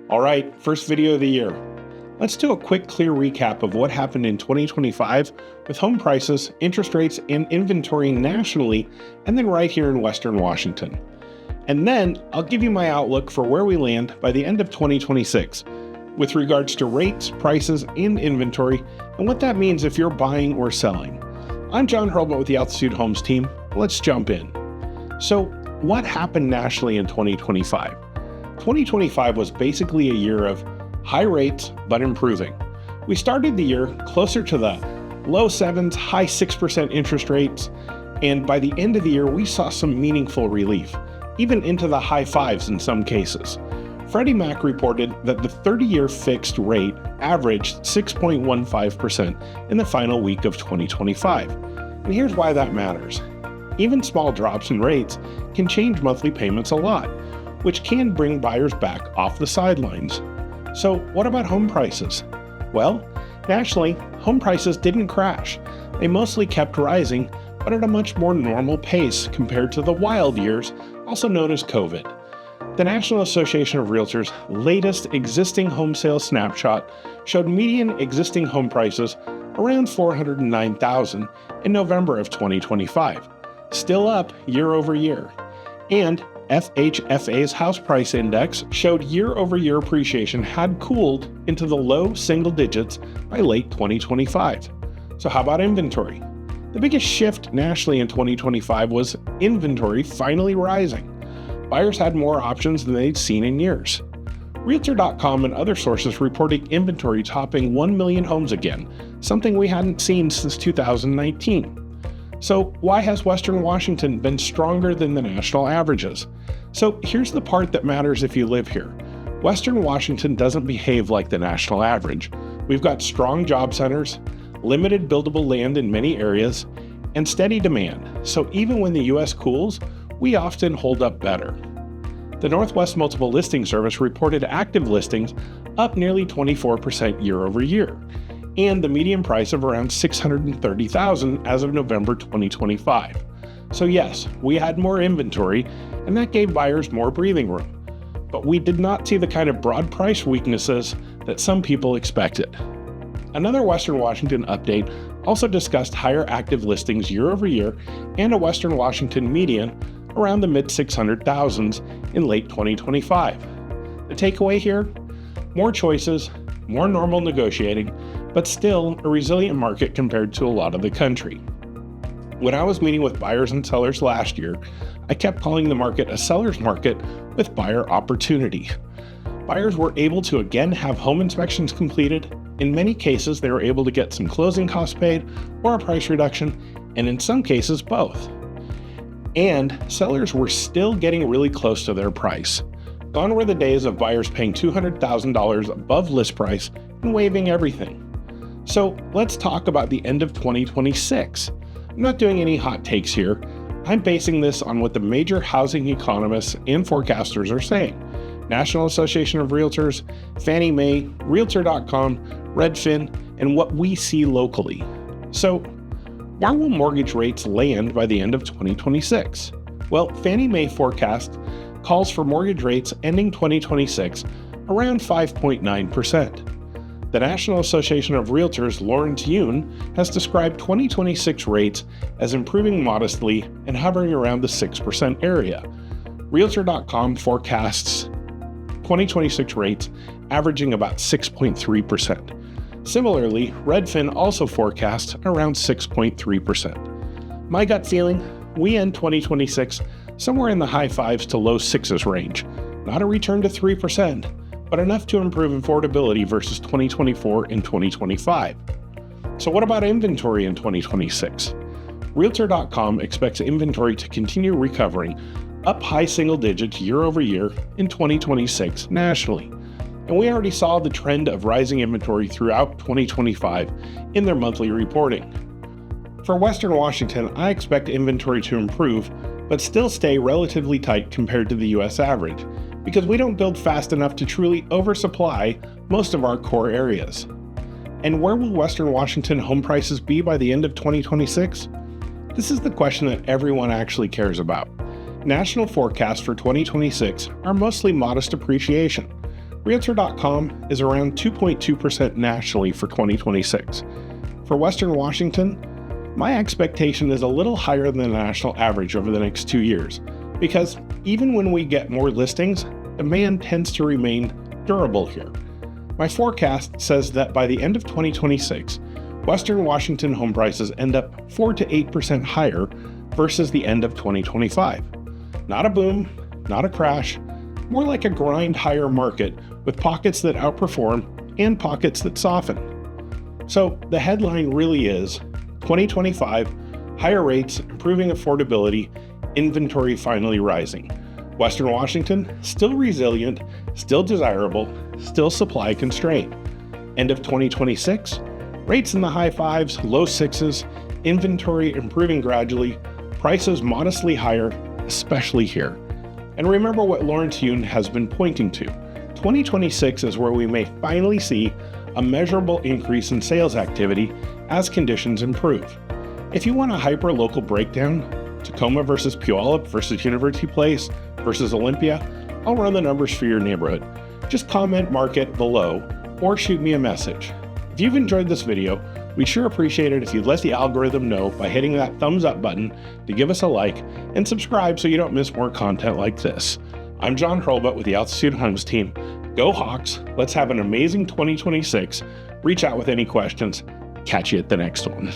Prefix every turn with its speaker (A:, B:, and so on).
A: All right, first video of the year. Let's do a quick, clear recap of what happened in 2025 with home prices, interest rates, and inventory nationally, and then right here in Western Washington. And then I'll give you my outlook for where we land by the end of 2026 with regards to rates, prices, and inventory, and what that means if you're buying or selling. I'm John Hurlbut with the Altitude Homes team. Let's jump in. So, what happened nationally in 2025? 2025 was basically a year of high rates, but improving. We started the year closer to the low 7s, high 6% interest rates, and by the end of the year, we saw some meaningful relief, even into the high 5s in some cases. Freddie Mac reported that the 30-year fixed rate averaged 6.15% in the final week of 2025. And here's why that matters. Even small drops in rates can change monthly payments a lot, which can bring buyers back off the sidelines. So what about home prices? Well, nationally, home prices didn't crash. They mostly kept rising, but at a much more normal pace compared to the wild years, also known as COVID. The National Association of Realtors' latest existing home sales snapshot showed median existing home prices around $409,000 in November of 2025, still up year over year. And FHFA's house price index showed year-over-year appreciation had cooled into the low single digits by late 2025. So how about inventory? The biggest shift nationally in 2025 was inventory finally rising. Buyers had more options than they'd seen in years. Realtor.com and other sources reporting inventory topping 1 million homes again, something we hadn't seen since 2019. So why has Western Washington been stronger than the national averages? So here's the part that matters if you live here. Western Washington doesn't behave like the national average. We've got strong job centers, limited buildable land in many areas, and steady demand. So even when the U.S. cools, we often hold up better. The Northwest Multiple Listing Service reported active listings up nearly 24% year over year, and the median price of around $630,000 as of November 2025. So yes, we had more inventory, and that gave buyers more breathing room. But we did not see the kind of broad price weaknesses that some people expected. Another Western Washington update also discussed higher active listings year over year and a Western Washington median around the mid-600,000s in late 2025. The takeaway here? More choices, more normal negotiating, but still a resilient market compared to a lot of the country. When I was meeting with buyers and sellers last year, I kept calling the market a seller's market with buyer opportunity. Buyers were able to again have home inspections completed. In many cases, they were able to get some closing costs paid or a price reduction, and in some cases, both. And sellers were still getting really close to their price. Gone were the days of buyers paying $200,000 above list price and waiving everything. So let's talk about the end of 2026. I'm not doing any hot takes here. I'm basing this on what the major housing economists and forecasters are saying. National Association of Realtors, Fannie Mae, Realtor.com, Redfin, and what we see locally. So where will mortgage rates land by the end of 2026? Well, Fannie Mae forecast calls for mortgage rates ending 2026 around 5.9%. The National Association of Realtors' Lawrence Yoon has described 2026 rates as improving modestly and hovering around the 6% area. Realtor.com forecasts 2026 rates averaging about 6.3%. Similarly, Redfin also forecasts around 6.3%. My gut feeling, we end 2026 somewhere in the high 5s to low 6s range. Not a return to 3%, but enough to improve affordability versus 2024 and 2025. So what about inventory in 2026? Realtor.com expects inventory to continue recovering, up high single digits year over year in 2026 nationally. And we already saw the trend of rising inventory throughout 2025 in their monthly reporting. For Western Washington, I expect inventory to improve, but still stay relatively tight compared to the US average, because we don't build fast enough to truly oversupply most of our core areas. And where will Western Washington home prices be by the end of 2026? This is the question that everyone actually cares about. National forecasts for 2026 are mostly modest appreciation. Realtor.com is around 2.2% nationally for 2026. For Western Washington, my expectation is a little higher than the national average over the next 2 years, because even when we get more listings, demand tends to remain durable here. My forecast says that by the end of 2026, Western Washington home prices end up 4 to 8% higher versus the end of 2025. Not a boom, not a crash, more like a grind higher market with pockets that outperform and pockets that soften. So the headline really is 2025, higher rates, improving affordability, inventory finally rising. Western Washington, still resilient, still desirable, still supply constrained. End of 2026, rates in the high fives, low sixes, inventory improving gradually, prices modestly higher, especially here. And remember what Lawrence Yun has been pointing to. 2026 is where we may finally see a measurable increase in sales activity as conditions improve. If you want a hyper-local breakdown, Tacoma versus Puyallup versus University Place versus Olympia, I'll run the numbers for your neighborhood. Just comment market below or shoot me a message. If you've enjoyed this video, we'd sure appreciate it if you'd let the algorithm know by hitting that thumbs up button to give us a like and subscribe so you don't miss more content like this. I'm John Hurlbut with the Altitude Homes team. Go Hawks, let's have an amazing 2026. Reach out with any questions. Catch you at the next one.